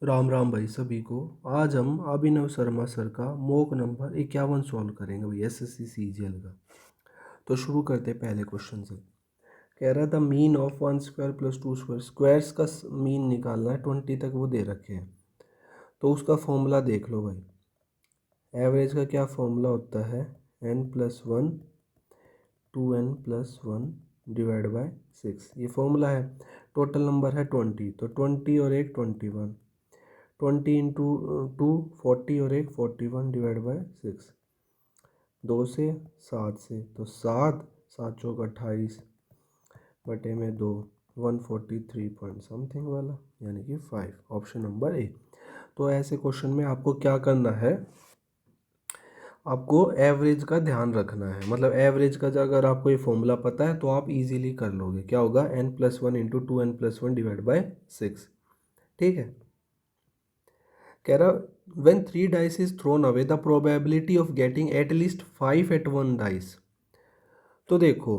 राम राम भाई सभी को। आज हम अभिनव शर्मा सर का मॉक नंबर 51 सॉल्व करेंगे भाई एसएससी सीजीएल का। तो शुरू करते हैं पहले क्वेश्चन से। कह रहा था mean of 1 square plus 2 square, squares का मीन निकालना है, 20 तक वो दे रखे हैं। तो उसका फॉर्मूला देख लो भाई। एवरेज का क्या फॉर्मूला होता है, n+1 2n+1 डिवाइड बाय 6, ये फॉर्मूला है। टोटल नंबर है 20, तो 20 और एक 21, 20 × 2 40 और एक 41 डिवाइड बाय 6, 2 से 7 से, तो 7 7 चौक 28 बटे में 2, 143 पॉइंट समथिंग वाला, यानी कि 5, ऑप्शन नंबर ए। तो ऐसे क्वेश्चन में आपको क्या करना है, आपको एवरेज का ध्यान रखना है। मतलब एवरेज का अगर आपको ये फॉर्मूला पता है तो आप इजीली कर लोगे। क्या होगा, n+1 × 2n+1 डिवाइड बाय 6। ठीक है। कह रहा when 3 dice is thrown away the probability of getting at least 5 at one dice। तो देखो,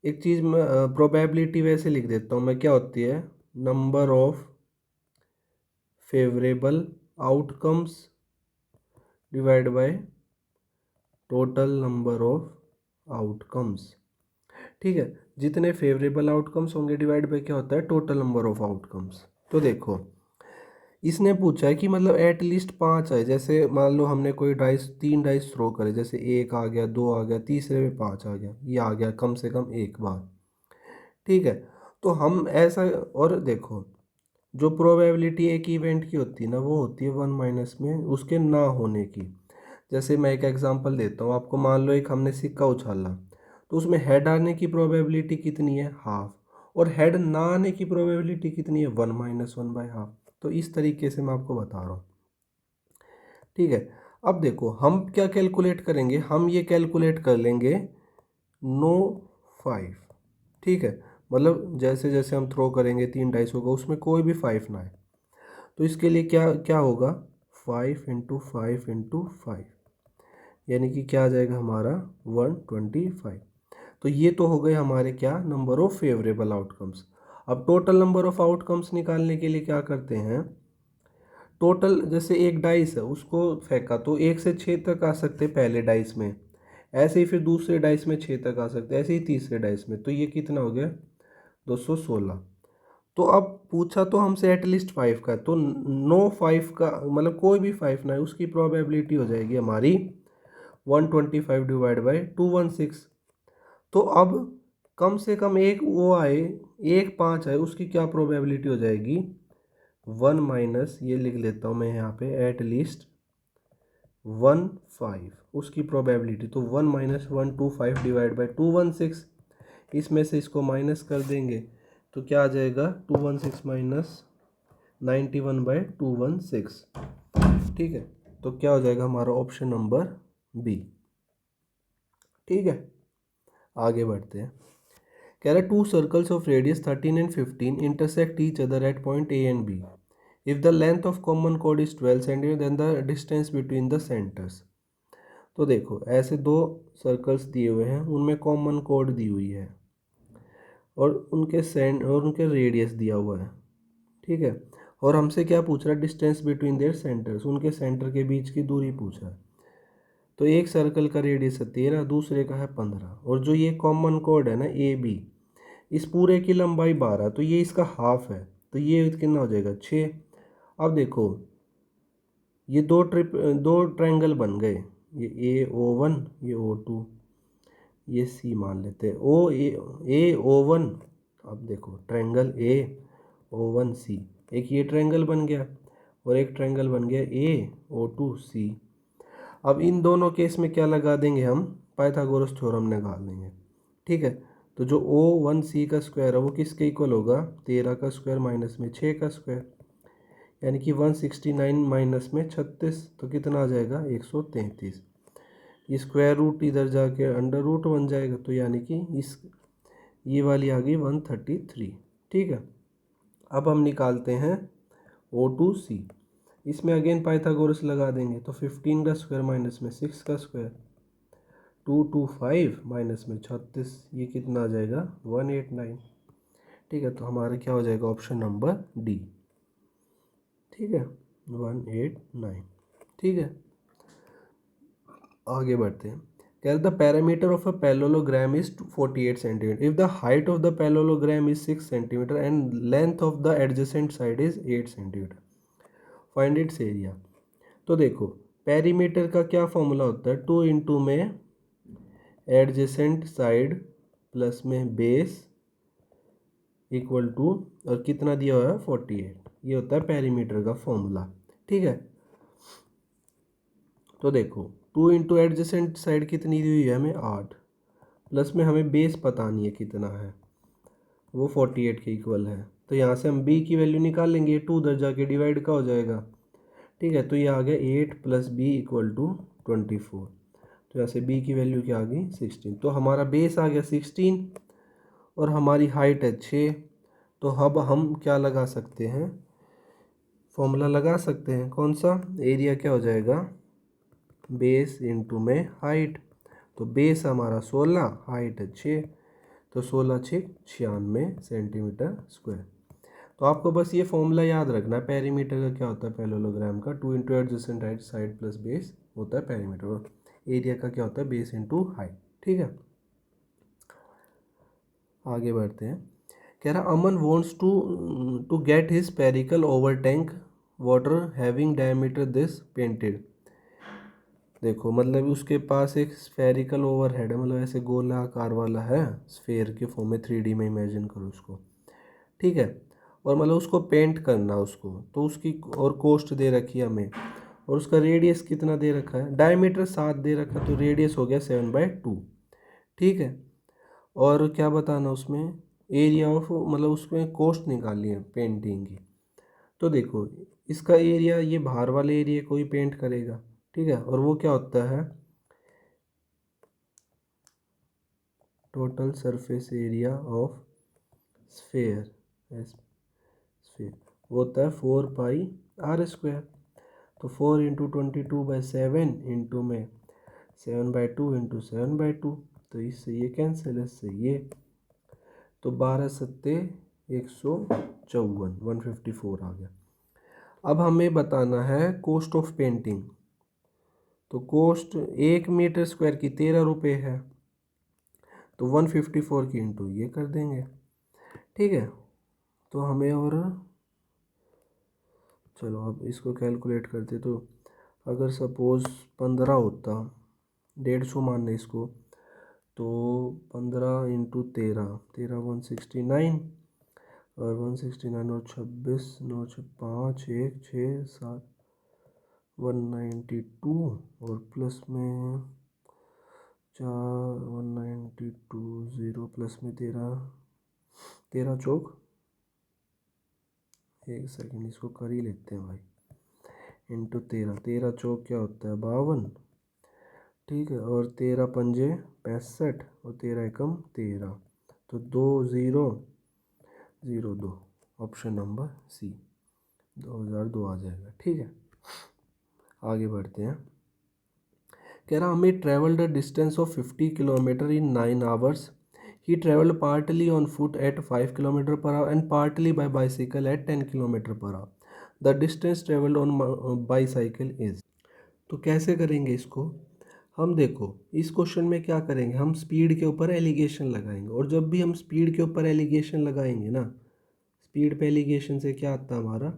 एक चीज़ मैं प्रोबेबिलिटी वैसे लिख देता हूँ मैं, क्या होती है, number of favourable outcomes divide by total number of outcomes. ठीक है, जितने फेवरेबल आउटकम्स होंगे डिवाइड बाय क्या होता है, टोटल नंबर ऑफ आउटकम्स। तो देखो, इसने पूछा है कि मतलब एट लीस्ट 5 आए। जैसे मान लो हमने कोई डाइस 3 डाइस थ्रो करे, जैसे 1 आ गया, 2 आ गया, तीसरे में 5 आ गया, ये आ गया कम से कम एक बार। ठीक है, तो हम ऐसा, और देखो जो प्रोबेबिलिटी एक इवेंट की होती है ना, वो होती है 1 में उसके ना होने की। जैसे मैं एक एग्जांपल देता हूँ आपको। मान लो एक हमने सिक्का उछाला, तो उसमें हेड आने की प्रोबेबिलिटी कितनी है, हाफ, और हेड ना आने की प्रोबेबिलिटी कितनी है, 1 - 1/2। तो इस तरीके से मैं आपको बता रहा हूँ। ठीक है, अब देखो हम क्या कैलकुलेट करेंगे, हम ये कैलकुलेट कर लेंगे नो 5। ठीक है, मतलब जैसे जैसे हम थ्रो करेंगे 3 डाइस होगा, उसमें कोई भी 5 ना आए। तो इसके लिए क्या क्या होगा, 5 × 5 × 5, यानी कि क्या आ जाएगा हमारा 125। तो ये तो हो गए हमारे क्या, नंबर ऑफ फेवरेबल आउटकम्स। अब टोटल नंबर ऑफ आउटकम्स निकालने के लिए क्या करते हैं, टोटल जैसे एक डाइस है उसको फेंका तो 1 से 6 तक आ सकते पहले डाइस में, ऐसे ही फिर दूसरे डाइस में 6 तक आ सकते, ऐसे ही तीसरे डाइस में। तो ये कितना हो गया, 216। तो अब पूछा तो हमसे एटलीस्ट 5 का, तो नो 5 का मतलब कोई भी 5 ना है, उसकी प्रोबेबिलिटी हो जाएगी हमारी 125 डिवाइड बाई 216। तो अब कम से कम एक वो आए, एक 5 आए, उसकी क्या प्रोबेबिलिटी हो जाएगी, 1 माइनस, ये लिख लेता हूँ मैं यहाँ पे, एट लीस्ट 15, उसकी प्रोबेबिलिटी। तो 1 - 125 डिवाइड बाई 216, इसमें से इसको माइनस कर देंगे तो क्या आ जाएगा, 216 माइनस 91/216। ठीक है, तो क्या हो जाएगा हमारा ऑप्शन नंबर बी। ठीक है, आगे बढ़ते हैं। कह रहा 2 circles of radius 13 and 15 intersect each other at point A and B. If the length of common कोड is 12 centimetre then the distance between the centers. तो देखो ऐसे दो सर्कल्स दिए हुए हैं, उनमें कॉमन कोड दी हुई है और उनके रेडियस दिया हुआ है। ठीक है, और हमसे क्या पूछ रहा है, डिस्टेंस बिटवीन देयर सेंटर्स, उनके सेंटर के बीच की दूरी पूछ रहा है। तो एक सर्कल का रेडियस है 13, दूसरे का है 15, और जो ये कॉमन कोड है ना ए बी, इस पूरे की लंबाई 12, तो ये इसका हाफ है, तो ये कितना हो जाएगा 6। अब देखो ये दो ट्रायंगल बन गए, ये A O1, ये O2, ये सी मान लेते हैं, A O1। अब देखो ट्रायंगल AO1C, एक ये ट्रायंगल बन गया और एक ट्रायंगल बन गया AO2C। अब इन दोनों केस में क्या लगा देंगे हम, पाइथागोरस थ्योरम निकाल देंगे। ठीक है, तो जो O1C का स्क्वायर है वो किसके इक्वल होगा, 13 का स्क्वायर माइनस में 6 का स्क्वायर, यानी कि 169 माइनस में 36, तो कितना आ जाएगा 133। ये स्क्वायर रूट इधर जाके अंडर रूट बन जाएगा, तो यानी कि इस ये वाली आ गई 133। ठीक है, अब हम निकालते हैं O2C। इसमें अगेन पाइथागोरस लगा देंगे, तो 15 का स्क्वायर माइनस में 6 का स्क्वायर, 225 माइनस में 36, ये कितना आ जाएगा 189। ठीक है, तो हमारा क्या हो जाएगा ऑप्शन नंबर डी। ठीक है, 189। ठीक है, आगे बढ़ते हैं। कह रहे the parameter of a parallelogram is 48 centimetre if the height of the parallelogram is 6 centimetre and length of the adjacent side is 8 centimetre, find its area. तो देखो, पेरीमीटर का क्या फॉर्मूला होता है, 2 इंटू में एडजेसेंट साइड प्लस में base equal to, और कितना दिया हुआ है 48, ये होता है पेरीमीटर का फॉर्मूला। ठीक है, तो देखो 2 इंटू एडजेसेंट साइड कितनी दी हुई है हमें 8, प्लस में हमें बेस पता नहीं है कितना है, वो 48 के इक्वल है। तो यहाँ से हम b की वैल्यू निकाल लेंगे, 2 उधर जाके डिवाइड का हो जाएगा। ठीक है, तो ये आ गया 8 प्लस बी इक्वल टू 24। तो यहाँ से b की वैल्यू क्या आ गई 16। तो हमारा बेस आ गया 16 और हमारी हाइट है 6। तो अब हम क्या लगा सकते हैं, फॉर्मूला लगा सकते हैं, कौन सा, एरिया क्या हो जाएगा, बेस इंटू में हाइट। तो बेस हमारा 16, हाइट है 6, तो 16 6 96 सेंटीमीटर स्क्वायर। तो आपको बस ये फॉर्मूला याद रखना है, पेरीमीटर का क्या होता है पैरेललोग्राम का, 2 into adjacent right side plus base होता है पेरीमीटर, और एरिया का क्या होता है बेस इंटू हाइट। ठीक है, आगे बढ़ते हैं। कह रहा Aman wants to get his spherical over tank water having diameter this painted. देखो मतलब उसके पास एक स्फेरिकल ओवर हेड है, मतलब ऐसे गोलाकार वाला है, स्फेयर के फॉर्म में 3D में इमेजिन करो उसको। ठीक है, और मतलब उसको पेंट करना उसको, तो उसकी और कॉस्ट दे रखी है हमें, और उसका रेडियस कितना दे रखा है, डायमीटर 7 दे रखा है, तो रेडियस हो गया 7/2। ठीक है, और क्या बताना उसमें, एरिया ऑफ, मतलब उसमें कॉस्ट निकालनी है पेंटिंग की। तो देखो इसका एरिया, ये बाहर वाले एरिया को ही पेंट करेगा। ठीक है, और वो क्या होता है, total surface area of sphere, sphere वो होता है 4 पाई r²। तो 4 × 22/7 इंटू में 7/2 इंटू 7/2, तो इससे ये कैंसिल, इससे ये, तो 12×7=154, 154 आ गया। अब हमें बताना है कॉस्ट ऑफ पेंटिंग। तो कॉस्ट 1 मीटर स्क्वायर की 13 रुपये है, तो 154 की इंटू ये कर देंगे। ठीक है, तो हमें, और चलो अब इसको कैलकुलेट करते, तो अगर सपोज़ 15 होता, 150 मान लें इसको, तो 15 इंटू 13, 13 169, और 169 और 26, 9 6 5 1 6 7 192, और प्लस में 4 192 0 प्लस में 13, 13 चौक, एक सेकंड इसको कर ही लेते हैं भाई, इंटू 13, 13 चौक क्या होता है 52। ठीक है, और 13 पंजे 65, और 13 एकम 13, तो 2002, ऑप्शन नंबर सी 2002 आ जाएगा। ठीक है, आगे बढ़ते हैं। कह रहा हमें travelled the distance of 50 kilometre in 9 hours. He travelled partly on foot at 5 kilometre per hour and partly by bicycle at 10 kilometre per hour. The distance travelled on bicycle is. तो कैसे करेंगे इसको, हम देखो इस क्वेश्चन में क्या करेंगे, हम स्पीड के ऊपर एलिगेशन लगाएंगे, और जब भी हम स्पीड के ऊपर एलिगेशन लगाएंगे ना, स्पीड पे एलिगेशन से क्या आता है हमारा,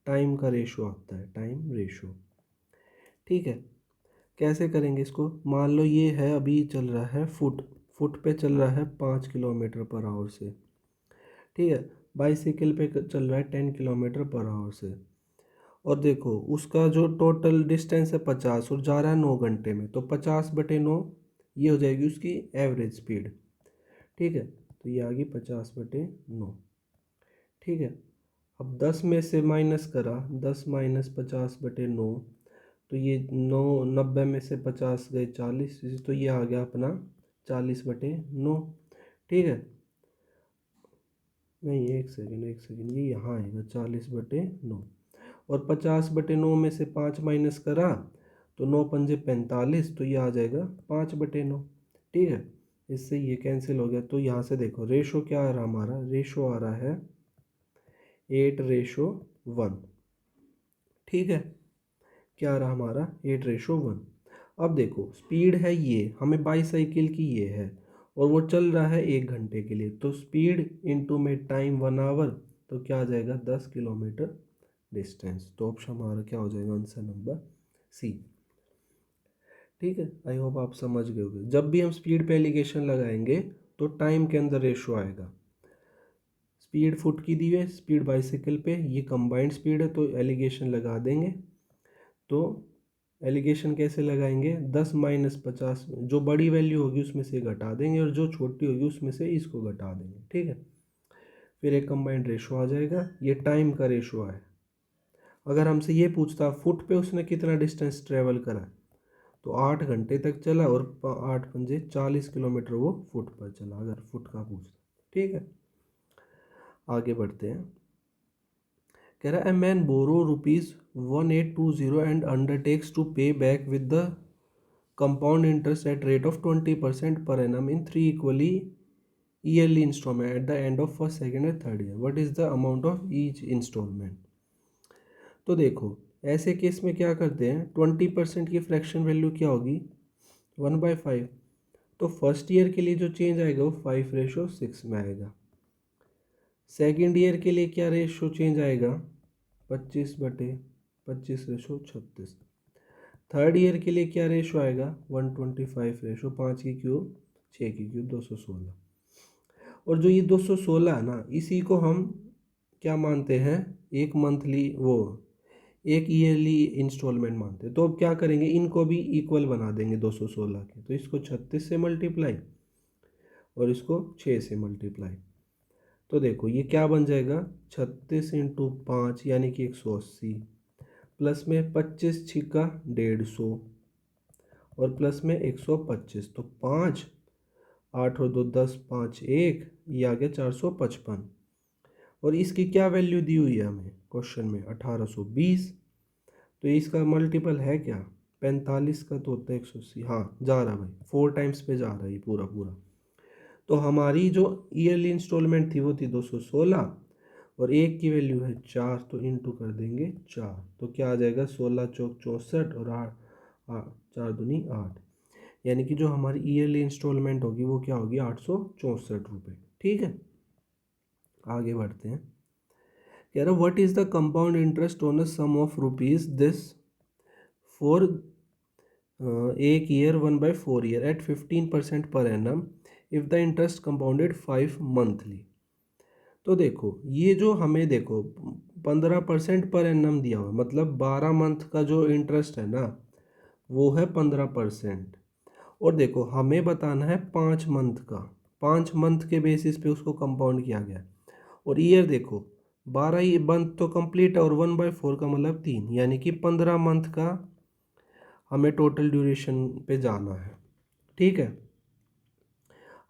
टाइम का रेशो आता है, टाइम रेशो। ठीक है, कैसे करेंगे इसको, मान लो ये है अभी चल रहा है फुट, फुट पे चल रहा है 5 किलोमीटर पर आवर से। ठीक है, बाईसाइकिल पे चल रहा है 10 किलोमीटर पर आवर से, और देखो उसका जो टोटल डिस्टेंस है 50 और जा रहा है 9 घंटे में, तो 50/9 ये हो जाएगी उसकी एवरेज स्पीड। ठीक है, तो ये आ गई 50/9। ठीक है, अब 10 में से माइनस करा, 10 माइनस 50/9, तो ये 90 में से 50 गए 40, तो ये आ गया अपना 40/9। ठीक है, नहीं एक सेकेंड, एक सेकेंड, ये यहाँ आएगा 40/9, और 50/9 में से 5 माइनस करा, तो 9 पंजे 45, तो ये आ जाएगा 5/9। ठीक है, इससे ये कैंसिल हो गया, तो यहाँ से देखो रेशो क्या आ रहा, हमारा रेशो आ रहा है 8:1। ठीक है, क्या रहा हमारा 8:1। अब देखो स्पीड है ये, हमें बाईसाइकिल की ये है और वो चल रहा है 1 घंटे के लिए, तो स्पीड इंटू में टाइम 1 आवर, तो क्या आ जाएगा 10 किलोमीटर डिस्टेंस। तो ऑप्शन हमारा क्या हो जाएगा, आंसर नंबर सी। ठीक है, आई होप आप समझ गए होंगे। जब भी हम स्पीड पे एलिगेशन लगाएंगे तो टाइम के अंदर रेशो आएगा। स्पीड फुट की दी है, स्पीड बाइसिकल पे, ये कंबाइंड स्पीड है तो एलिगेशन लगा देंगे। तो एलिगेशन कैसे लगाएंगे, 10 - 50, जो बड़ी वैल्यू होगी उसमें से घटा देंगे और जो छोटी होगी उसमें से इसको घटा देंगे। ठीक है, फिर एक कंबाइंड रेशो आ जाएगा, ये टाइम का रेशो है। अगर हमसे ये पूछता फुट पे उसने कितना डिस्टेंस ट्रेवल करा, तो 8 घंटे तक चला और 8×5 = 40 किलोमीटर वो फुट पर चला, अगर फुट का पूछता। ठीक है, आगे बढ़ते हैं। कह रहा है, a man borrow ₹1820 and undertakes to pay back with the compound interest at rate of 20% per annum in 3 equally yearly installment at the end of first, second and third year. What is the amount of each installment? तो देखो ऐसे case में क्या करते हैं, 20% की fraction value क्या होगी, 1/5। तो फर्स्ट ईयर के लिए जो चेंज आएगा वो 5:6 में आएगा। सेकेंड ईयर के लिए क्या रेशो चेंज आएगा, 25/25:36। थर्ड ईयर के लिए क्या रेशो आएगा, 125, 5 की क्यूब 6 की क्यूब 216। और जो ये 216 है ना, इसी को हम क्या मानते हैं, एक मंथली वो एक ईयरली इंस्टॉलमेंट मानते हैं। तो अब क्या करेंगे, इनको भी इक्वल बना देंगे 216 के, तो इसको 36 से मल्टीप्लाई और इसको 6 से मल्टीप्लाई। तो देखो ये क्या बन जाएगा, 36 × 5 यानी कि 180, प्लस में 25×6 = 150 और प्लस में 125, तो 5, 8 और 2 10, 5 1, ये आ गया 455। और इसकी क्या वैल्यू दी हुई है हमें क्वेश्चन में, 1820। तो इसका मल्टीपल है क्या, 45 का तो होता है 180। हाँ जा रहा भाई, 4 टाइम्स पे जा रहा है पूरा पूरा। तो हमारी जो ईयरली इंस्टॉलमेंट थी वो थी 216 और एक की वैल्यू है 4, तो इंटू कर देंगे 4, तो क्या आ जाएगा, 16 चौक 64 और 4 दूनी 8, यानी कि जो हमारी ईयरली इंस्टॉलमेंट होगी वो क्या होगी, 864 रुपये। ठीक है, आगे बढ़ते हैं। कह रहा what is the compound interest on a sum of rupees this for एक year 1/4 year at 15% per annum if the interest compounded 5 monthly. तो देखो ये जो हमें देखो 15% पर एनम दिया हुआ, मतलब 12 मंथ का जो इंटरेस्ट है ना वो है 15%। और देखो हमें बताना है 5 मंथ का, 5 मंथ के बेसिस पे उसको कंपाउंड किया गया। और ईयर देखो 12 मंथ तो कंप्लीट है और 1/4 का मतलब 3, यानी कि 15 मंथ का हमें टोटल ड्यूरेशन पे जाना है। ठीक है,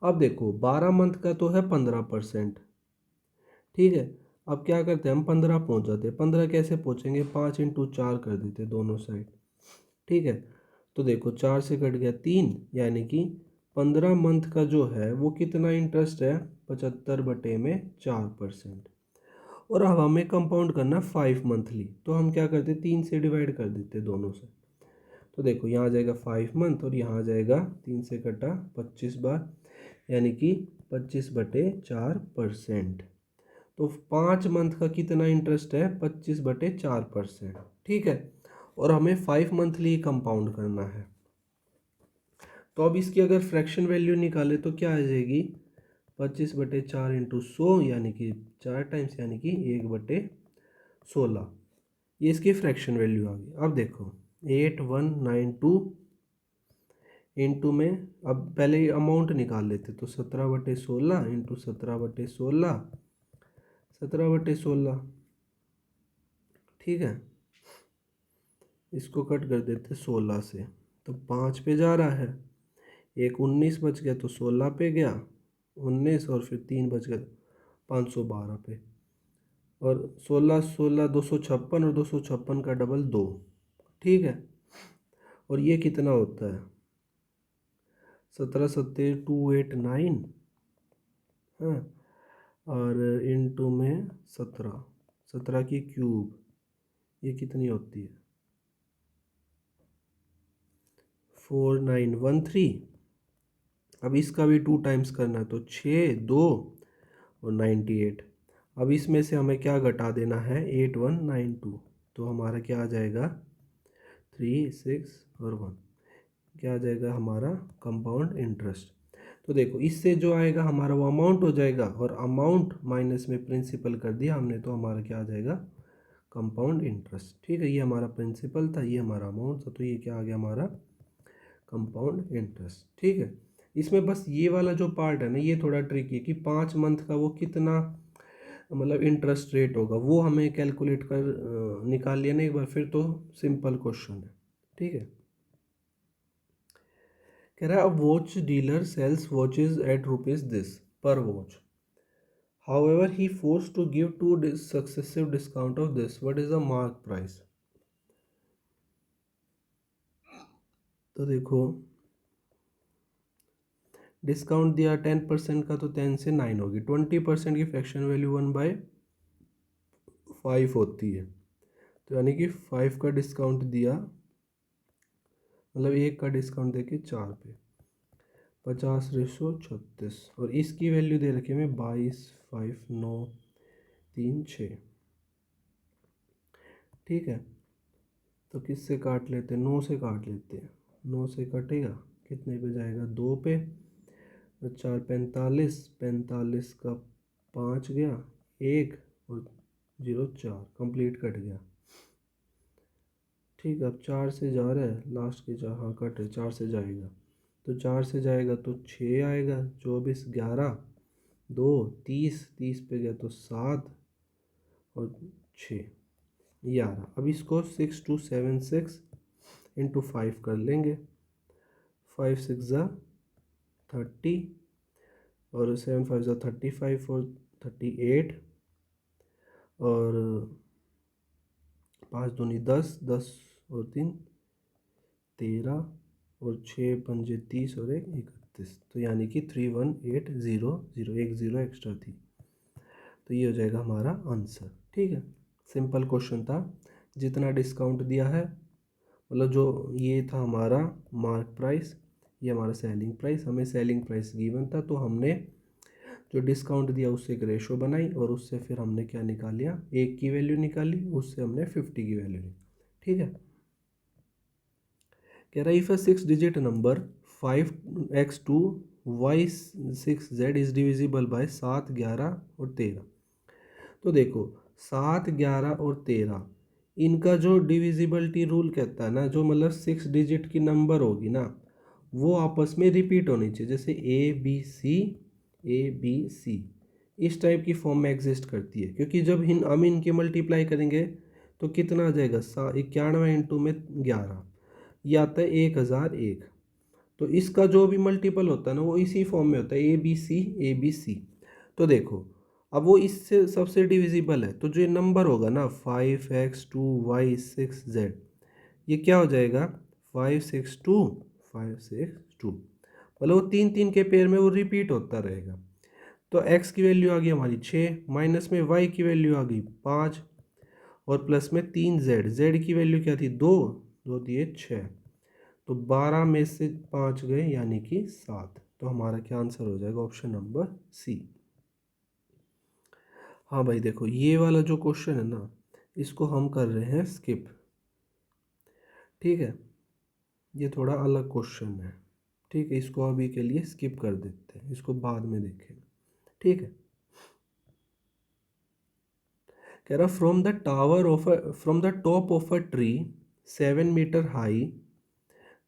अब देखो 12 मंथ का तो है 15%। ठीक है, अब क्या करते हैं हम, 15 पहुँच जाते हैं। 15 कैसे पहुँचेंगे, 5×4 कर देते दोनों साइड। ठीक है, तो देखो 4 से कट गया 3, यानी कि 15 मंथ का जो है वो कितना इंटरेस्ट है, 75/4%। और अब हमें कंपाउंड करना 5 मंथली, तो हम क्या करते, 3 से डिवाइड कर देते दोनों से। तो देखो यहाँ आ जाएगा 5 मंथ और यहाँ आ जाएगा 3 से कटा 25 बार, यानी कि 25/4%। तो 5 मंथ का कितना इंटरेस्ट है, 25/4%। ठीक है, और हमें 5 मंथली कंपाउंड करना है। तो अब इसकी अगर फ्रैक्शन वैल्यू निकाले तो क्या आ जाएगी, 25/4 × 100, यानी कि 4 टाइम्स, यानी कि 1/16। ये इसकी फ्रैक्शन वैल्यू आ गई। अब देखो 8192 इंटू में, अब पहले अमाउंट निकाल लेते, तो 17/16 इंटू 17/16, 17/16। ठीक है, इसको कट कर देते 16 से, तो 5 पे जा रहा है, एक 19 बच गया तो 16 पे गया 19, और फिर 3 बच गया 512 पे। और 16 16 256, और 256 का डबल 2। ठीक है, और ये कितना होता है, 17 7 289, हाँ, और इंटू में 17, 17 की क्यूब ये कितनी होती है 4913। अब इसका भी 2 टाइम्स करना है तो 6 2 और 98। अब इसमें से हमें क्या घटा देना है 8192। तो हमारा क्या आ जाएगा 3 6 और 1, क्या आ जाएगा हमारा कंपाउंड इंटरेस्ट। तो देखो इससे जो आएगा हमारा वो अमाउंट हो जाएगा, और अमाउंट माइनस में प्रिंसिपल कर दिया हमने तो हमारा क्या आ जाएगा कंपाउंड इंटरेस्ट। ठीक है, ये हमारा प्रिंसिपल था, ये हमारा अमाउंट था, तो ये क्या आ गया हमारा कंपाउंड इंटरेस्ट। ठीक है, इसमें बस ये वाला जो पार्ट है ना ये थोड़ा ट्रिकी है कि 5 मंथ का वो कितना मतलब इंटरेस्ट रेट होगा वो हमें कैलकुलेट कर निकाल लिया ना एक बार, फिर तो सिंपल क्वेश्चन है। ठीक है, कह रहा है a watch dealer sells watches at rupees this per watch, however he forced to give two successive discount of this, what is the mark price। तो देखो डिस्काउंट दिया 10% का तो 10 से 9 होगी, 20% की फ्रैक्शन वैल्यू 1/5 होती है, तो यानी कि 5 का डिस्काउंट दिया मतलब 1 का डिस्काउंट देके 4 पे 50/36, और इसकी वैल्यू दे रखी है हमें 22 5 9 3 6। ठीक है, तो किससे काट लेते हैं 9 से काट लेते हैं, 9 से कटेगा कितने पे जाएगा 2 पे, 4 45, 45 का 5 गया 1 और 0 4 कंप्लीट कट गया। ठीक है, अब 4 से जा रहा है लास्ट के 4, हाँ कट है 4 से जाएगा, तो 4 से जाएगा तो 6 आएगा, 24 11 2 30, 30 पे गया तो 7 और 6 11। अब इसको 6276 इंटू 5 कर लेंगे, 5 6 ज़ा 30 और 7 5 ज़ा 35 और 38 और 5 दूनी 10 10 और 3 13 और 6 पंजे 30 और 1 31, तो यानी कि 31800, एक ज़ीरो एक्स्ट्रा थी, तो ये हो जाएगा हमारा आंसर। ठीक है, सिंपल क्वेश्चन था, जितना डिस्काउंट दिया है मतलब जो ये था हमारा मार्क प्राइस, ये हमारा सेलिंग प्राइस, हमें सेलिंग प्राइस गिवन था तो हमने जो डिस्काउंट दिया उससे एक रेशो बनाई और उससे फिर हमने क्या निकाल लिया 1 की वैल्यू निकाली, उससे हमने 50 की वैल्यू ली। ठीक है, कह रहा है if a 6 digit number 5x2y6z is divisible by 7 11 और 13। तो देखो 7 11 और 13 इनका जो डिविजिबिलिटी रूल कहता है ना, जो मतलब 6 डिजिट की नंबर होगी ना वो आपस में रिपीट होनी चाहिए, जैसे ए बी सी इस टाइप की फॉर्म में एग्जिस्ट करती है, क्योंकि जब हम इनके मल्टीप्लाई करेंगे तो कितना आ जाएगा 91 इंटू में 11, ये आता है 1001। तो इसका जो भी मल्टीपल होता है ना वो इसी फॉर्म में होता है ए बी सी। तो देखो अब वो इससे सबसे डिविजिबल है, तो जो ये नंबर होगा ना 5x2y6z ये क्या हो जाएगा 562 मतलब वो 3 3 के पेयर में वो रिपीट होता रहेगा। तो x की वैल्यू आ गई हमारी 6, माइनस में y की वैल्यू आ गई 5 और प्लस में 3z की वैल्यू क्या थी 2 2 दिए 6, तो 12 में से 5 गए यानी कि 7, तो हमारा क्या आंसर हो जाएगा ऑप्शन नंबर सी। हाँ भाई देखो ये वाला जो क्वेश्चन है ना इसको हम कर रहे हैं स्किप। ठीक है, ये थोड़ा अलग क्वेश्चन है। ठीक है, इसको अभी के लिए स्किप कर देते हैं, इसको बाद में देखेंगे। ठीक है, कह रहा from the top of a tree 7 metre high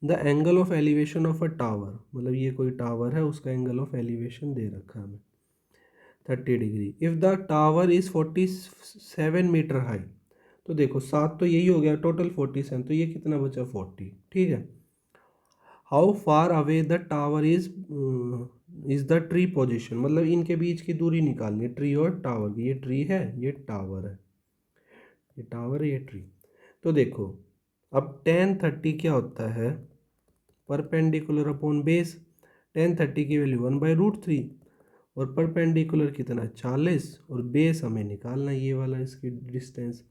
the angle of elevation of a tower, मतलब ये कोई टावर है उसका एंगल ऑफ एलिवेशन दे रखा है हमें 30 degree, if the tower is 47 metre high. तो देखो 7 तो यही हो गया टोटल 47, तो ये कितना बचा 40। ठीक है, how far away the tower is the tree position, मतलब इनके बीच की दूरी निकालनी है ट्री और टावर की, ये ट्री है ये टावर है, ये टावर है ये ट्री। तो देखो अब tan 30 क्या होता है परपेंडिकुलर अपॉन बेस, tan 30 की वैल्यू 1/√3 और परपेंडिकुलर कितना 40 और बेस हमें निकालना है ये वाला इसकी डिस्टेंस,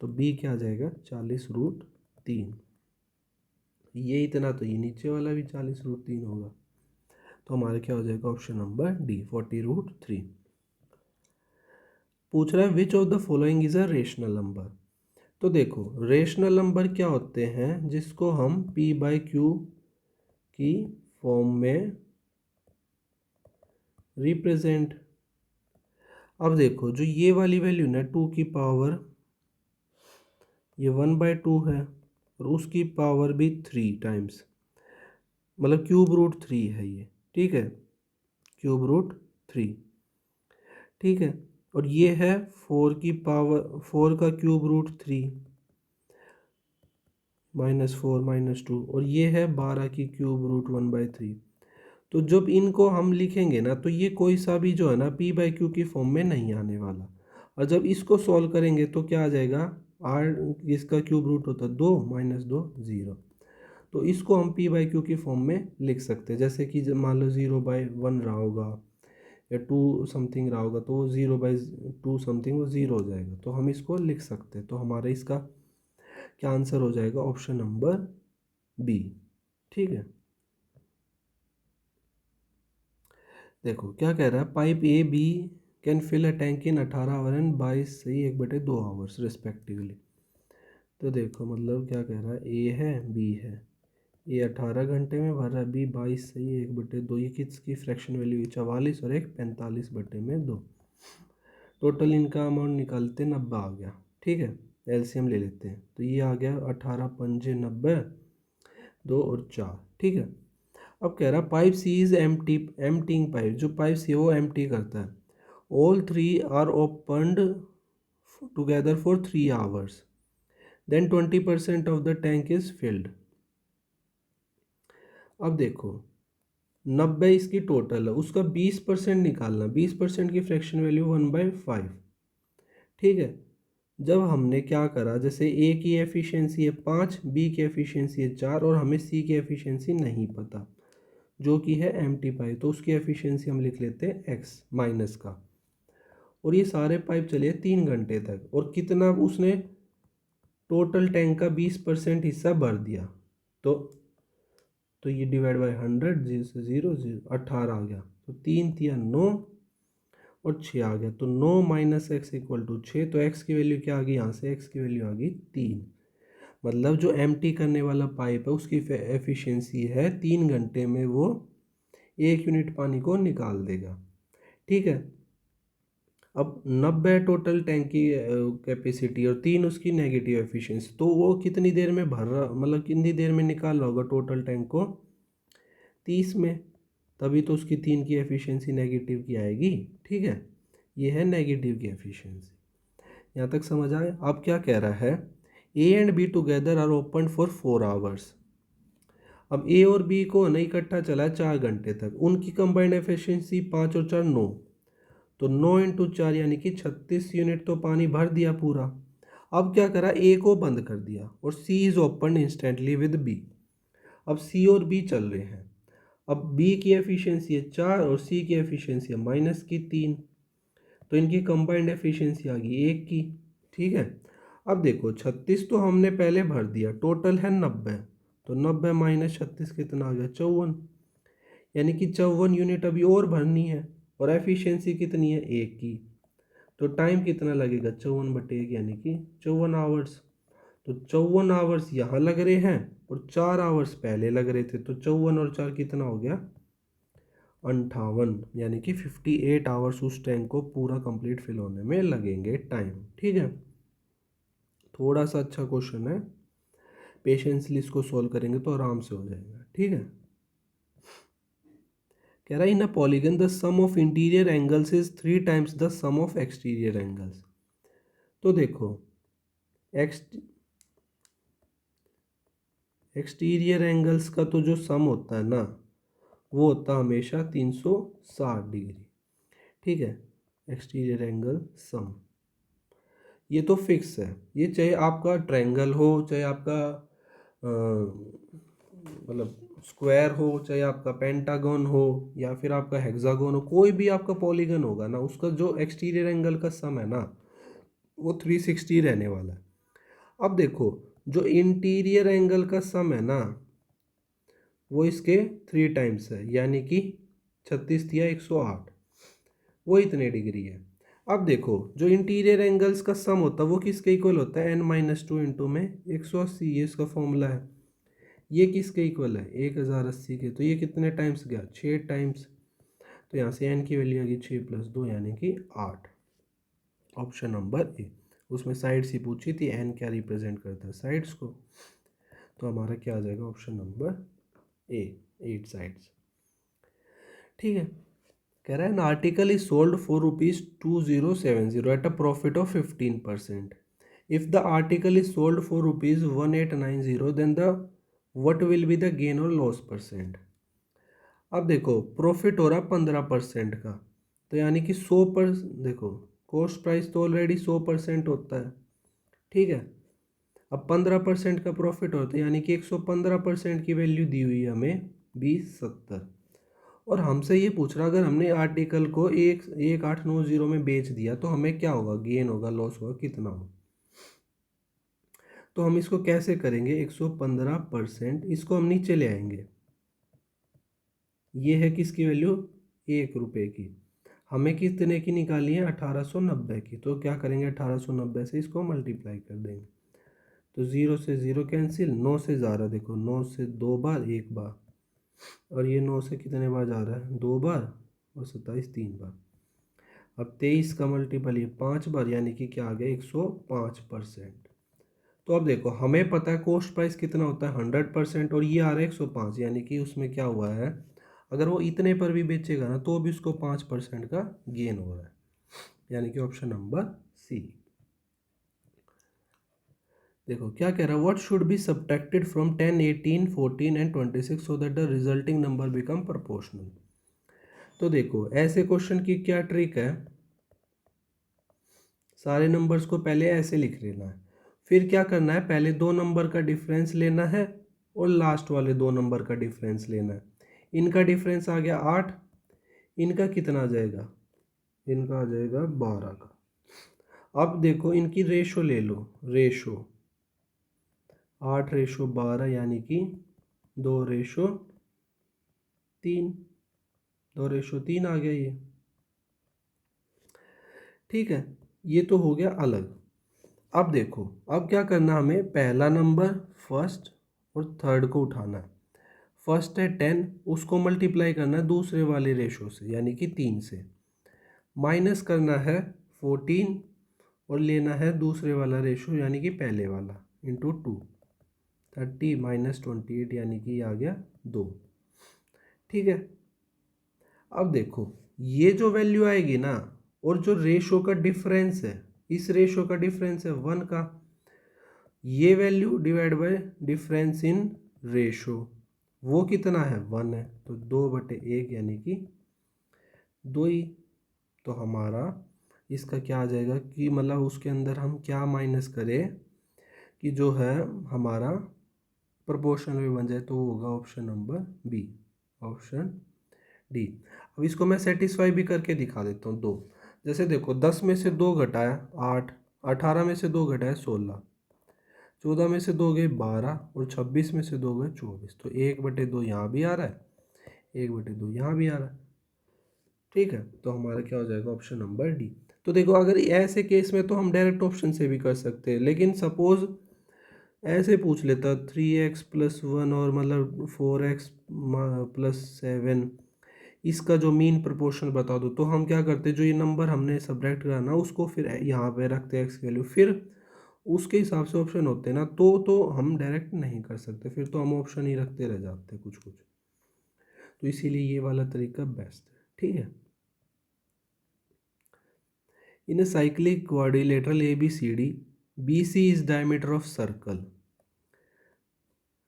तो बी क्या आ जाएगा 40√3। ये इतना तो ये नीचे वाला भी 40√3 होगा। तो हमारा क्या हो जाएगा ऑप्शन नंबर डी 40√3। पूछ रहा है which of the following is a rational number. तो देखो रेशनल नंबर क्या होते हैं जिसको हम p/q की फॉर्म में रिप्रेजेंट। अब देखो जो ये वाली वैल्यू ना 2 की पावर ये 1/2 है और उसकी पावर भी 3 टाइम्स, मतलब √3 है ये, ठीक है, √3, ठीक है। और ये है 4 की पावर 4 का √3 -4 -2, और ये है 12 की √1/3। तो जब इनको हम लिखेंगे ना तो ये कोई सा भी जो है ना p/q की फॉर्म में नहीं आने वाला। और जब इसको सॉल्व करेंगे तो क्या आ जाएगा r, इसका क्यूब रूट होता है 2 -2 0। तो इसको हम p/q की फॉर्म में लिख सकते हैं। जैसे कि मान लो 0/1 रहा होगा या 2 समथिंग रहा होगा, तो वो 0/2 समथिंग वो 0 हो जाएगा, तो हम इसको लिख सकते हैं। तो हमारा इसका क्या आंसर हो जाएगा ऑप्शन नंबर बी, ठीक है। देखो क्या कह रहा है, pipe A B can fill a tank in 18 hour and 22 सही 1/2 आवर्स रिस्पेक्टिवली। तो देखो मतलब क्या कह रहा है, ए है बी है, ए 18 घंटे में भर रहा है, बी 22 सही 1/2। ये किसकी फ्रैक्शन वैल्यू 44 और एक 45/2। टोटल इनका अमाउंट निकालते 90 आ गया, ठीक है। एलसीएम ले लेते हैं, तो ये आ गया 18 पंजे 90, 2 और 4, ठीक है। अब कह रहा pipe C is emptying pipe, जो पाइप सी है वो एम्प्टी करता है। All 3 are opened together for 3 hours, then 20% of the tank is filled. अब देखो 90 इसकी टोटल है, उसका 20% निकालना, 20% की फ्रैक्शन वैल्यू 1/5, ठीक है। जब हमने क्या करा, जैसे ए की एफिशिएंसी है 5, बी की एफिशिएंसी है 4 और हमें सी की एफिशिएंसी नहीं पता जो कि है एम्प्टी पाइप, तो उसकी एफिशिएंसी हम लिख लेते हैं एक्स माइनस का। और ये सारे पाइप चले 3 घंटे तक, और कितना उसने टोटल टैंक का 20% हिस्सा भर दिया, तो ये डिवाइड बाय 100, 0 0 18 आ गया, तो 3 तिया 9 और 6 आ गया, तो 9 - x = 6। तो x की वैल्यू क्या आ गई, यहाँ से x की वैल्यू आ गई 3। मतलब जो एम्प्टी करने वाला पाइप है उसकी एफिशिएंसी है 3 घंटे में वो 1 यूनिट पानी को निकाल देगा, ठीक है। अब 90 टोटल टैंक की कैपेसिटी और 3 उसकी नेगेटिव एफिशिएंसी, तो वो कितनी देर में भर रहा, मतलब कितनी देर में निकाल रहा होगा टोटल टैंक को 30 में, तभी तो उसकी 3 की एफिशिएंसी नेगेटिव की आएगी, ठीक है। ये है नेगेटिव की एफिशिएंसी। यहाँ तक समझ आए। अब क्या कह रहा है, A and B together are open for 4 hours. अब ए और बी को नहीं इकट्ठा चला है 4 घंटे तक, उनकी कंबाइंड एफिशिएंसी 5 और 4 9, तो 9 × 4 यानी कि 36 यूनिट तो पानी भर दिया पूरा। अब क्या करा, ए को बंद कर दिया और C is open instantly with B. अब सी और बी चल रहे हैं। अब बी की एफिशिएंसी है 4 और सी की एफिशिएंसी है -3, तो इनकी कंबाइंड एफिशिएंसी आ गई 1 की, ठीक है। अब देखो 36 तो हमने पहले भर दिया, टोटल है 90, तो 90 - 36 कितना आ गया 54, यानी कि 54 यूनिट अभी और भरनी है, और एफिशिएंसी कितनी है 1 की। तो टाइम कितना लगेगा 54/1 यानी कि 54 आवर्स। तो 54 आवर्स यहाँ लग रहे हैं और 4 आवर्स पहले लग रहे थे, तो 54 और 4 कितना हो गया 58, यानी कि 58 आवर्स उस टैंक को पूरा कंप्लीट फिल होने में लगेंगे टाइम, ठीक है। थोड़ा सा अच्छा क्वेश्चन है, पेशेंसली इसको सॉल्व करेंगे तो आराम से हो जाएगा, ठीक है। कह रहा है in a polygon the sum of interior angles is 3 times the sum of exterior angles. तो देखो एक्सटीरियर एंगल्स का तो जो सम होता है ना वो होता है हमेशा 360 डिग्री, ठीक है। एक्सटीरियर एंगल सम ये तो फिक्स है, ये चाहे आपका ट्रायंगल हो, चाहे आपका मतलब स्क्वायर हो, चाहे आपका पेंटागन हो, या फिर आपका हेक्सागन हो, कोई भी आपका पॉलीगन होगा ना, उसका जो एक्सटीरियर एंगल का सम है ना वो 360 रहने वाला है। अब देखो जो इंटीरियर एंगल का सम है ना वो इसके 3 टाइम्स है, यानी कि 36 दिया 108, वो इतने डिग्री है। अब देखो जो इंटीरियर एंगल्स का सम होता है वो किसके इक्वल होता है, n-2 इंटू में 180, ये इसका फॉर्मूला है। ये किसके इक्वल है, 1080 के, तो ये कितने टाइम्स गया, 6 टाइम्स। तो यहाँ से n की वैल्यू आ गई 6 + 2 यानी कि 8। Option number A. उसमें साइड्स ही पूछी थी, n क्या रिप्रेजेंट करता है, साइड्स को। तो हमारा क्या आ जाएगा, ऑप्शन नंबर ए, 8 साइड्स। ठीक है। कह रहा है an article is sold for ₹2070 at a profit of 15%। If the article is sold for ₹1890 then the what will be the gain और लॉस परसेंट। अब देखो प्रॉफिट हो रहा 15% का, तो यानी कि 100%, देखो कॉस्ट प्राइस तो ऑलरेडी 100% होता है, ठीक है। अब 15% का प्रॉफिट होता है, यानी कि 115% की वैल्यू दी हुई है हमें 2070। और हमसे ये पूछ रहा अगर हमने आर्टिकल को 1890 में बेच दिया तो हमें क्या होगा, गेन होगा, लॉस होगा, कितना हो। तो हम इसको कैसे करेंगे, 115%, इसको हम नीचे ले आएंगे। ये है किसकी वैल्यू, ₹1 की। हमें कितने की निकाली है, 1890 की। तो क्या करेंगे, 1890 से इसको मल्टीप्लाई कर देंगे। तो 0 से 0 कैंसिल, 9 से जा रहा है, देखो 9 से 2 बार 1 बार, और ये 9 से कितने बार जा रहा है, 2 बार, और 27 3 बार। अब 23 का मल्टीपल ये 5 बार, यानी कि क्या आ गया, 105%। तो अब देखो हमें पता है कॉस्ट प्राइस कितना होता है, 100%, और ये आ रहा है 105, यानी कि उसमें क्या हुआ है, अगर वो इतने पर भी बेचेगा ना तो भी उसको 5% का गेन हो रहा है, यानी कि ऑप्शन नंबर सी। देखो क्या कह रहा है, what should be subtracted from 10, 18, 14 and 26 so that the resulting number become proportional. तो देखो ऐसे क्वेश्चन की क्या ट्रिक है, सारे नंबर्स को पहले ऐसे लिख लेना है, फिर क्या करना है, पहले 2 नंबर का डिफरेंस लेना है और लास्ट वाले 2 नंबर का डिफरेंस लेना है। इनका डिफरेंस आ गया 8, इनका कितना आ जाएगा, इनका आ जाएगा 12 का। अब देखो इनकी रेशो ले लो, रेशो 8:12, यानी कि 2:3, 2:3 आ गया ये, ठीक है। ये तो हो गया अलग। अब देखो अब क्या करना, हमें पहला नंबर फर्स्ट और थर्ड को उठाना है। फर्स्ट है 10, उसको मल्टीप्लाई करना है दूसरे वाले रेशो से, यानी कि 3 से, माइनस करना है 14 और लेना है दूसरे वाला रेशो, यानी कि पहले वाला, इंटू 2, 30 - 28, यानी कि आ गया 2, ठीक है। अब देखो ये जो वैल्यू आएगी ना, और जो रेशो का डिफरेंस है, इस रेशो का डिफरेंस है 1 का, ये value divide by difference in ratio, वो कितना है 1 है, तो 2/1, यानी कि 2 ही। तो हमारा इसका क्या आ जाएगा कि मतलब उसके अंदर हम क्या माइनस करें कि जो है हमारा प्रोपोर्शनल में बन जाए, तो वो होगा option number B, option D. अब इसको मैं सेटिस्फाई भी करके दिखा देता हूँ, 2। जैसे देखो 10 में से 2 घटाया 8, 18 में से 2 घटाया 16, 14 में से 2 गए 12, और 26 में से 2 गए 24। तो 1/2 यहाँ भी आ रहा है, 1/2 यहाँ भी आ रहा है, ठीक है। तो हमारा क्या हो जाएगा, ऑप्शन नंबर डी। तो देखो अगर ऐसे केस में तो हम डायरेक्ट ऑप्शन से भी कर सकते हैं, लेकिन सपोज ऐसे पूछ लेता 3x + 1 और मतलब 4x + 7, इसका जो मीन प्रोपोर्शन बता दो, तो हम क्या करते, जो ये नंबर हमने सब्ट्रैक्ट करा ना उसको फिर यहाँ पे रखते एक्स की वैल्यू, फिर उसके हिसाब से ऑप्शन होते हैं ना, तो हम डायरेक्ट नहीं कर सकते, फिर तो हम ऑप्शन ही रखते रह जाते कुछ कुछ। तो इसीलिए ये वाला तरीका बेस्ट है, ठीक है। इन a cyclic quadrilateral ABCD, BC is diameter of circle।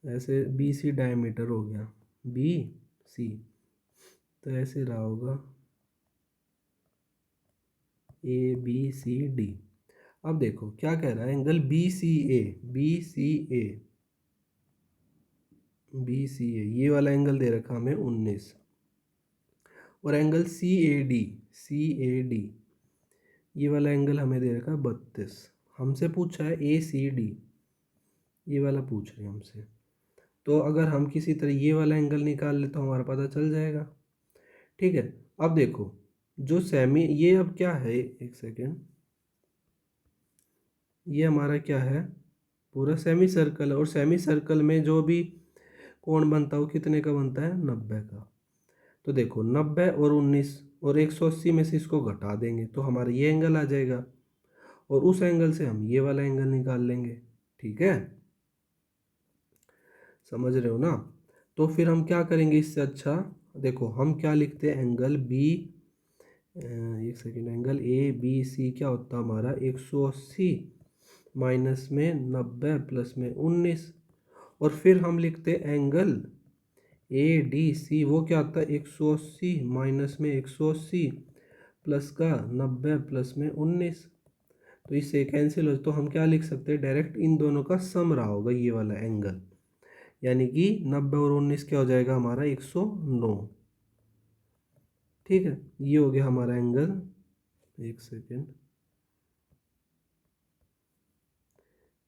ऐसे BC डायमीटर हो गया, BC, तो ऐसे रहा होगा ABCD। अब देखो क्या कह रहा है, एंगल BCA, BCA, BCA ये वाला एंगल दे रखा हमें 19, और एंगल CAD, CAD ये वाला एंगल हमें दे रखा है 32। हमसे पूछा है ACD, ये वाला पूछ रहे हैं हमसे। तो अगर हम किसी तरह ये वाला एंगल निकाल ले तो हमारा पता चल जाएगा। ठीक है, अब देखो जो सेमी, ये अब क्या है, एक सेकेंड, ये हमारा क्या है, पूरा सेमी सर्कल है, और सेमी सर्कल में जो भी कोण बनता है वो कितने का बनता है, 90 का। तो देखो 90 और 19 और 180 में से इसको घटा देंगे तो हमारा ये एंगल आ जाएगा, और उस एंगल से हम ये वाला एंगल निकाल लेंगे। ठीक है, समझ रहे हो ना। तो फिर हम क्या करेंगे इससे, अच्छा देखो हम क्या लिखते हैं, एंगल बी, एक second, angle A B C क्या होता है हमारा, 180 माइनस में 90 प्लस में 19, और फिर हम लिखते हैं एंगल ए डी सी, वो क्या आता है, 180 माइनस में 180 प्लस का 90 प्लस में 19। तो इससे कैंसिल हो, तो हम क्या लिख सकते हैं, डायरेक्ट इन दोनों का सम रहा होगा ये वाला एंगल, यानी कि 90 और 19 क्या हो जाएगा हमारा, 109। ठीक है, ये हो गया हमारा एंगल, एक सेकेंड,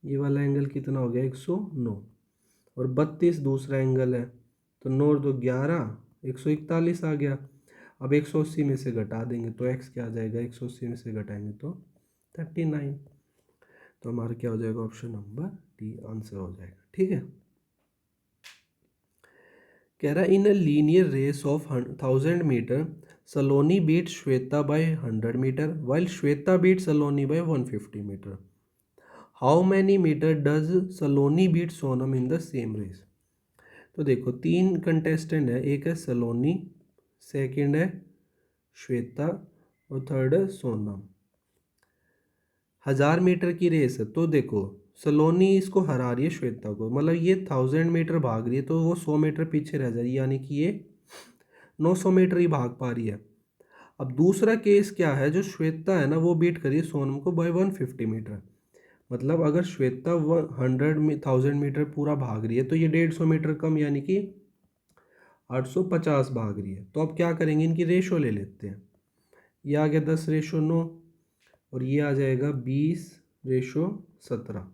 ये वाला एंगल कितना हो गया, 109, और 32 दूसरा एंगल है, तो 9 और 2 11, 141 आ गया। अब 180 में से घटा देंगे तो x क्या आ जाएगा, 180 में से घटाएंगे तो 39। तो हमारा क्या हो जाएगा, ऑप्शन नंबर डी आंसर हो जाएगा। ठीक है, कह रहा है in a linear race of 1000 metre Saloni beat Shweta by 100 metre while Shweta beat Saloni by 150 metre. How many metre does Saloni beat Sonam in the same race. तो देखो 3 कंटेस्टेंट है, एक है सलोनी, सेकंड है श्वेता, और थर्ड है सोनम। 1000 मीटर की रेस है, तो देखो सलोनी इसको हरा रही है श्वेता को, मतलब ये 1000 मीटर भाग रही है तो वो 100 मीटर पीछे रह जा रही है, यानी कि ये 900 मीटर ही भाग पा रही है। अब दूसरा केस क्या है, जो श्वेता है ना वो बीट करिए सोनम को बाय 150 मीटर, मतलब अगर श्वेता 1000 मीटर पूरा भाग रही है तो ये 150 मीटर कम, यानी कि 850 भाग रही है। तो अब क्या करेंगे, इनकी रेशो ले लेते हैं। ये आ गया 10:9, और ये आ जाएगा 20:17।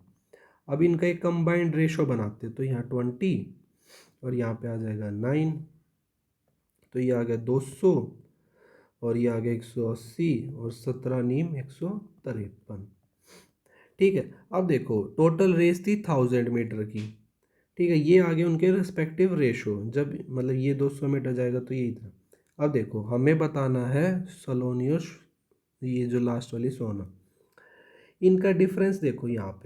अब इनका एक कंबाइंड रेशो बनाते हैं, तो यहाँ 20 और यहाँ पे आ जाएगा 9, तो ये आ गया 200, और ये आ गया 180, और 17 नीम 153। ठीक है, अब देखो टोटल रेस थी 1000 मीटर की। ठीक है, ये आगे उनके रिस्पेक्टिव रेशो, जब मतलब ये 200 मीटर जाएगा तो ये इतना। अब देखो हमें बताना है सलोनी और ये जो लास्ट वाली सोना, इनका डिफरेंस देखो यहाँ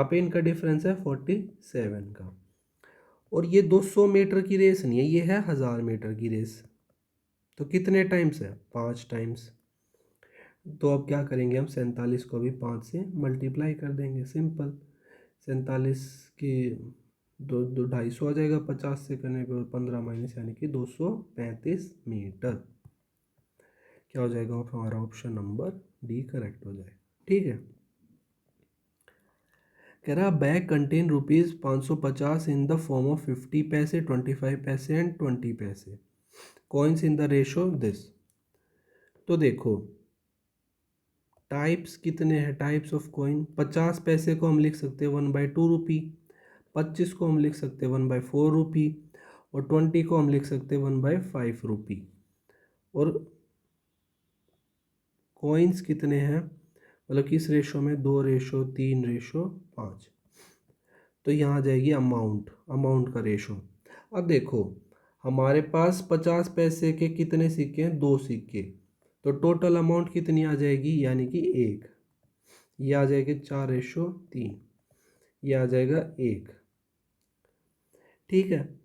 पे इनका डिफरेंस है 47 का, और ये 200 मीटर की रेस नहीं है, ये है 1000 मीटर की रेस। तो कितने टाइम्स है, 5 टाइम्स। तो अब क्या करेंगे हम, 47 को भी 5 से मल्टीप्लाई कर देंगे, सिंपल। 47 के दो दो 250 आ जाएगा 50 से करने पे, और 15 माइनस यानी कि 235 मीटर। क्या हो जाएगा हमारा, ऑप्शन नंबर डी करेक्ट हो जाएगा। ठीक है, कह रहा bag contain ₹550 in the form of 50 पैसे, 25 पैसे एंड 20 पैसे, coins in the ratio this. तो देखो टाइप्स कितने हैं, टाइप्स ऑफ कॉइन, 50 पैसे को हम लिख सकते हैं 1/2 रुपी, 25 को हम लिख सकते हैं 1/4 रुपी, और 20 को हम लिख सकते हैं 1/5 रुपी। और कॉइन्स कितने हैं, मतलब किस रेशो में, 2:3:5। तो यहाँ आ जाएगी अमाउंट, अमाउंट का रेशो। अब देखो हमारे पास 50 पैसे के कितने सिक्के हैं, 2 सिक्के, तो टोटल अमाउंट कितनी आ जाएगी, यानी कि 1। ये आ जाएगी 4:3, ये आ जाएगा 1। ठीक है,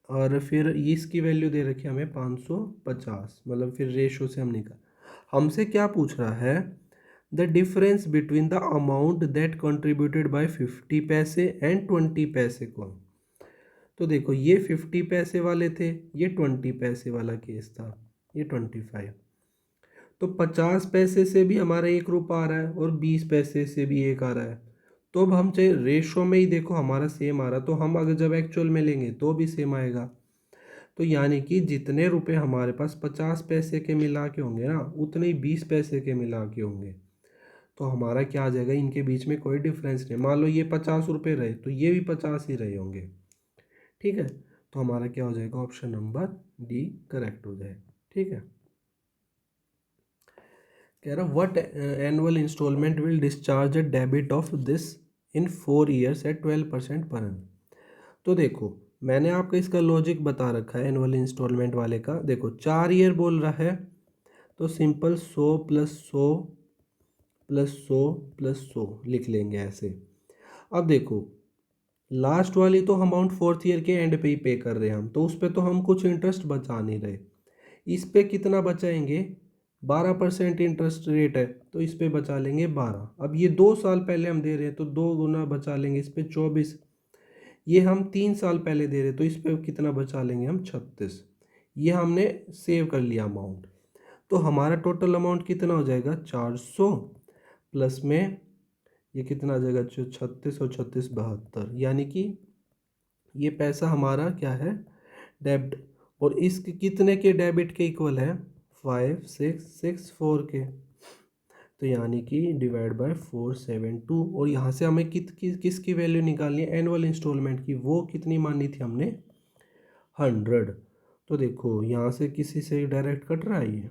और फिर इसकी वैल्यू दे रखी है हमें 550, मतलब फिर रेशो से हम निकाल, हमसे क्या पूछ रहा है, the difference between the amount that contributed bye 50 पैसे एंड 20 पैसे कॉइन। तो देखो ये 50 पैसे वाले थे, ये 20 पैसे वाला केस था, ये 25। तो 50 पैसे से भी हमारा 1 रुपया आ रहा है, और 20 पैसे से भी 1 आ रहा है। तो अब हम चाहे रेशो में ही देखो हमारा सेम आ रहा, तो हम अगर जब एक्चुअल में लेंगे तो भी सेम आएगा। तो यानी कि जितने रुपए हमारे पास 50 पैसे के मिला के होंगे ना, उतने ही 20 पैसे के मिला के होंगे। तो हमारा क्या आ जाएगा, इनके बीच में कोई डिफरेंस नहीं। मान लो ये 50 रुपये रहे तो ये भी 50 ही रहे होंगे, ठीक है। तो हमारा क्या हो जाएगा, ऑप्शन नंबर डी करेक्ट हो जाएगा, ठीक है। कह रहा what annual instalment will discharge a debit of this in 4 years at 12% per annum. तो देखो मैंने आपको इसका लॉजिक बता रखा है एनुअल इंस्टॉलमेंट वाले का। देखो 4 year बोल रहा है तो सिंपल 100 + 100 + 100 + 100 लिख लेंगे ऐसे। अब देखो लास्ट वाली तो अमाउंट 4th year के एंड पे ही पे कर रहे हैं हम, तो उस पर तो हम कुछ इंटरेस्ट बचा नहीं रहे। इस पे कितना बचाएंगे, 12% इंटरेस्ट रेट है तो इस पे बचा लेंगे 12। अब ये 2 साल पहले हम दे रहे हैं तो 2 गुना बचा लेंगे इस पे 24। ये हम 3 साल पहले दे रहे हैं तो इस पे कितना बचा लेंगे हम 36। ये हमने सेव कर लिया अमाउंट। तो हमारा टोटल अमाउंट कितना हो जाएगा 400 प्लस में ये कितना आ जाएगा 36 और 36 72, यानी कि ये पैसा हमारा क्या है डेबिट। और इस कितने के डेबिट के इक्वल है 5664 के, तो यानी कि डिवाइड बाय 472। और यहाँ से हमें किसकी वैल्यू निकालनी है एनुअल इंस्टॉलमेंट की, वो कितनी मानी थी हमने 100। तो देखो यहाँ से किसी से डायरेक्ट कट रहा है ये,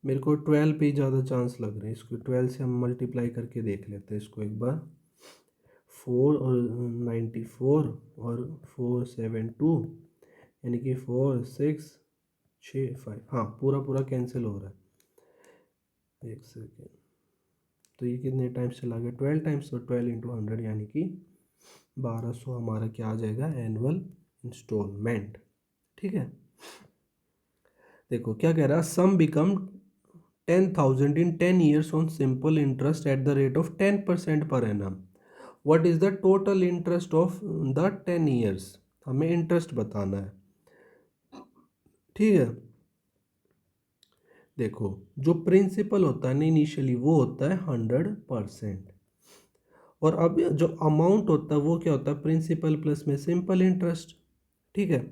मेरे को 12 पे ही ज़्यादा चांस लग रहे हैं। इसको 12 से हम मल्टीप्लाई करके देख लेते हैं इसको एक बार। 4 और 94 और 472 यानी कि 4 6 6 5, हाँ पूरा पूरा कैंसिल हो रहा है। एक सेकेंड, तो ये कितने टाइम्स चला गया 12 टाइम्स, तो 12 × 100 यानी कि 1200 हमारा क्या आ जाएगा एनुअल इंस्टॉलमेंट, ठीक है। देखो क्या कह रहा है, सम become 10,000 in 10 years on simple interest at the rate of 10% per annum. What is the total interest of the 10 years? हमें इंटरेस्ट बताना है, ठीक है। देखो जो प्रिंसिपल होता है ना इनिशियली वो होता है 100%, और अब जो अमाउंट होता है वो क्या होता है प्रिंसिपल प्लस में सिंपल इंटरेस्ट, ठीक है।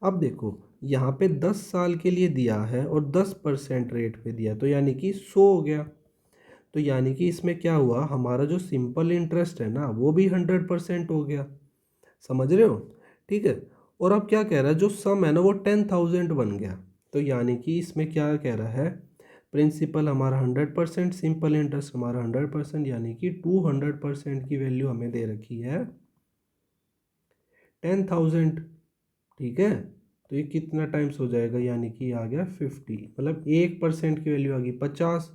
अब देखो यहाँ पे 10 साल के लिए दिया है और 10% रेट पे दिया, तो यानी कि 100 हो गया। तो यानी कि इसमें क्या हुआ, हमारा जो सिंपल इंटरेस्ट है ना वो भी 100% हो गया, समझ रहे हो, ठीक है। और अब क्या कह रहा है, जो सम है ना वो 10,000 बन गया। तो यानी कि इसमें क्या कह रहा है, प्रिंसिपल हमारा 100%, सिंपल इंटरेस्ट हमारा 100%, यानी कि 200% की वैल्यू हमें दे रखी है 10,000, ठीक है। तो ये कितना टाइम्स हो जाएगा, यानी कि आ गया 50, मतलब 1% की वैल्यू आ गई 50।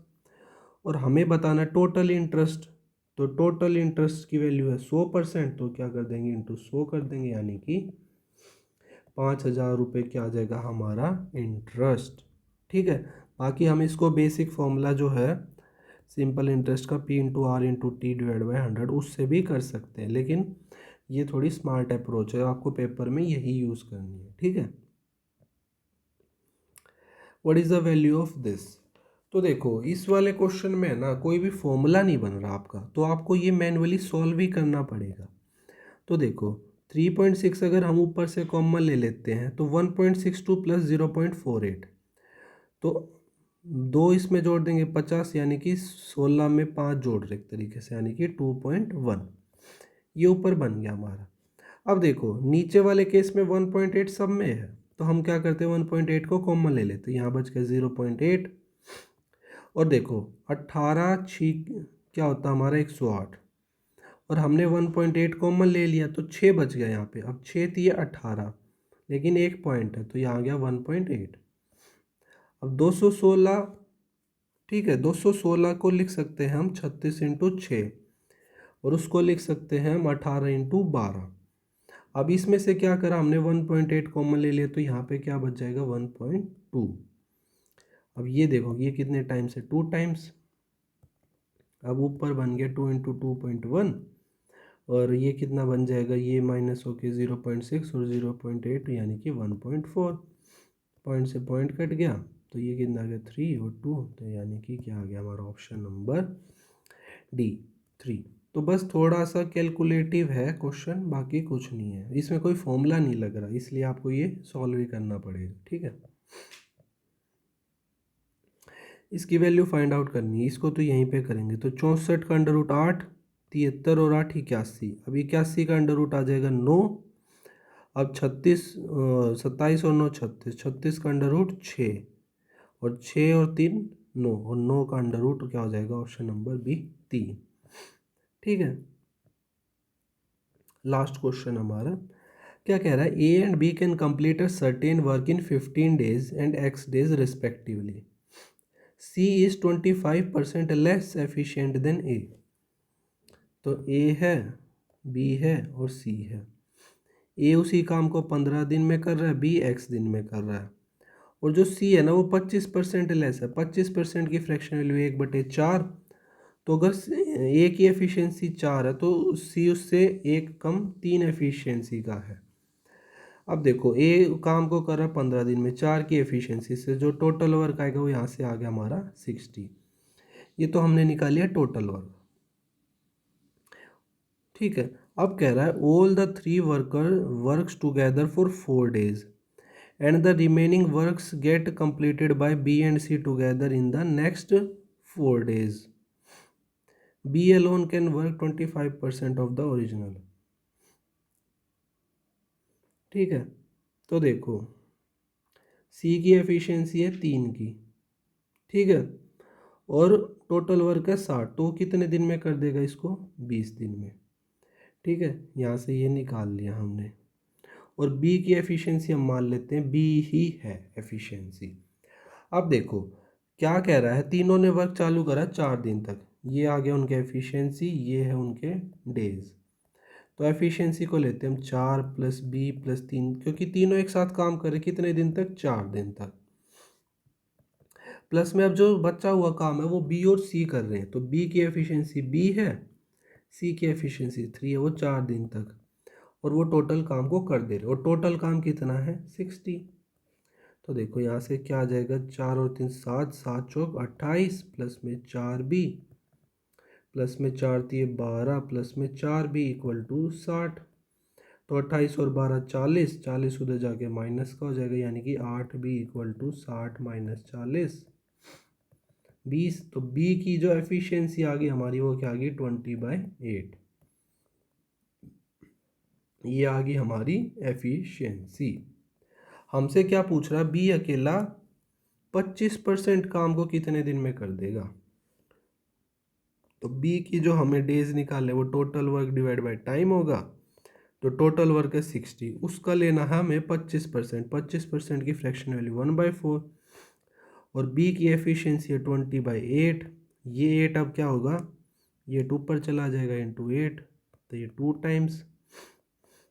और हमें बताना टोटल इंटरेस्ट, तो टोटल इंटरेस्ट की वैल्यू है 100%, तो क्या कर देंगे इंटू 100 कर देंगे, यानी कि 5,000 रुपये क्या आ जाएगा हमारा इंटरेस्ट, ठीक है। बाकी हम इसको बेसिक फॉर्मूला जो है सिंपल इंटरेस्ट का P/R/T/100 उससे भी कर सकते हैं, लेकिन ये थोड़ी स्मार्ट अप्रोच है, आपको पेपर में यही यूज़ करनी है, ठीक है। What is the value of this. तो देखो इस वाले क्वेश्चन में ना कोई भी फॉर्मूला नहीं बन रहा आपका, तो आपको ये मैन्युअली सॉल्व ही करना पड़ेगा। तो देखो 3.6 अगर हम ऊपर से कॉमन ले लेते हैं तो 1.62 + 0.48, तो 2 इसमें जोड़ देंगे 50, यानी कि 16 में 5 जोड़ रहे एक तरीके से, यानी कि 2.1 ये ऊपर बन गया हमारा। अब देखो नीचे वाले केस में 1.8 सब में है, तो हम क्या करते हैं 1.8 को कॉमन ले लेते हैं, यहाँ बच गया 0.8। और देखो 18 6 क्या होता है हमारा 108, और हमने 1.8 कॉमन ले लिया तो 6 बच गया यहाँ पे। अब 6 थी 18, लेकिन एक पॉइंट है तो यहाँ आ गया 1.8। अब 216, ठीक है, 216 को लिख सकते हैं हम 36 × 6, और उसको लिख सकते हैं हम 18 × 12। अब इसमें से क्या करा हमने 1.8 कॉमन ले लिया, तो यहाँ पे क्या बच जाएगा 1.2। अब ये देखो ये कितने टाइम्स है 2 टाइम्स, अब ऊपर बन गया 2 × 2.1, और ये कितना बन जाएगा, ये माइनस होके 0.6 और 0.8 यानी कि 1.4, पॉइंट से पॉइंट कट गया, तो ये कितना आ गया 3 और 2, तो यानी कि क्या आ गया हमारा ऑप्शन नंबर डी 3। तो बस थोड़ा सा कैलकुलेटिव है क्वेश्चन, बाकी कुछ नहीं है, इसमें कोई फॉर्मूला नहीं लग रहा, इसलिए आपको ये सॉल्व ही करना पड़ेगा, ठीक है। इसकी वैल्यू फाइंड आउट करनी है, इसको तो यहीं पे करेंगे। तो 64 का अंडर रूट 8, 73 और 8 81। अब 81 का अंडर रूट आ जाएगा 9। अब 36, 27 और 9 36, 36 का अंडर रूट 6, और 6 और 3 9, और 9 का अंडर रूट क्या हो जाएगा, ऑप्शन नंबर बी 3। ठीक है, लास्ट क्वेश्चन हमारा क्या कह रहा है, A and B can complete a certain work in 15 days and X days respectively. C is 25% less efficient than A. तो ए है, बी है और सी है। ए उसी काम को 15 दिन में कर रहा है, बी एक्स दिन में कर रहा है। और जो सी है ना वो 25% लेस है। 25% की फ्रैक्शन वैल्यू 1/4। तो अगर ए की एफिशिएंसी 4 है तो सी उससे एक कम 3 एफिशिएंसी का है। अब देखो ए काम को कर रहा है 15 दिन में, 4 की एफिशिएंसी से जो टोटल वर्क आएगा वो यहाँ से आ गया हमारा 60। ये तो हमने निकाल लिया टोटल वर्क। ठीक है, अब कह रहा है all the 3 worker works together for 4 days and the remaining works get completed by B and C together in the next 4 days. B alone can work 25% of the original. ठीक है, तो देखो सी की एफिशिएंसी है 3 की, ठीक है, और टोटल वर्क है 60, तो कितने दिन में कर देगा इसको, 20 दिन में। ठीक है, यहाँ से ये निकाल लिया हमने। और बी की एफिशिएंसी हम मान लेते हैं बी ही है एफिशिएंसी। अब देखो क्या कह रहा है, तीनों ने वर्क चालू करा 4 दिन तक, ये आ गया उनके एफिशिएंसी, ये है उनके डेज। तो एफिशिएंसी को लेते हैं हम 4 प्लस बी प्लस 3, क्योंकि तीनों एक साथ काम कर रहे कितने दिन तक, 4 दिन तक। प्लस में अब जो बचा हुआ काम है वो बी और सी कर रहे हैं, तो बी की एफिशिएंसी बी है, सी की एफिशिएंसी 3 है, वो 4 दिन तक, और वो टोटल काम को कर दे रहे, और टोटल काम कितना है 60। तो देखो यहाँ से क्या आ जाएगा, 4 और 3 7, 7 चौक 28, प्लस में 4 बी, प्लस में 4 3 12, प्लस में 4 बी इक्वल टू 60। तो 28 और 12 40, 40 उधर जाके माइनस का हो जाएगा, यानी कि 8 बी इक्वल टू 60 माइनस 40 20। तो बी की जो एफिशिएंसी आ गई हमारी वो क्या आ गई 20/8। ये आ गई हमारी एफिशिएंसी। हमसे क्या पूछ रहा है, बी अकेला 25% काम को कितने दिन में कर देगा। तो बी की जो हमें डेज निकालने वो total work divide by time होगा। तो टोटल वर्क है 60, उसका लेना है हमें 25%। 25% की फ्रैक्शन वैल्यू 1/4, और बी की एफिशिएंसी है 20/8। ये 8 अब क्या होगा, ये 2 पर चला जाएगा इंटू 8, तो ये 2 टाइम्स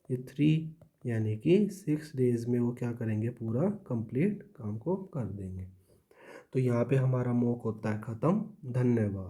ये 3, यानी कि 6 डेज में वो क्या करेंगे, पूरा कंप्लीट काम को कर देंगे। तो यहाँ पे हमारा मॉक होता है ख़त्म। धन्यवाद।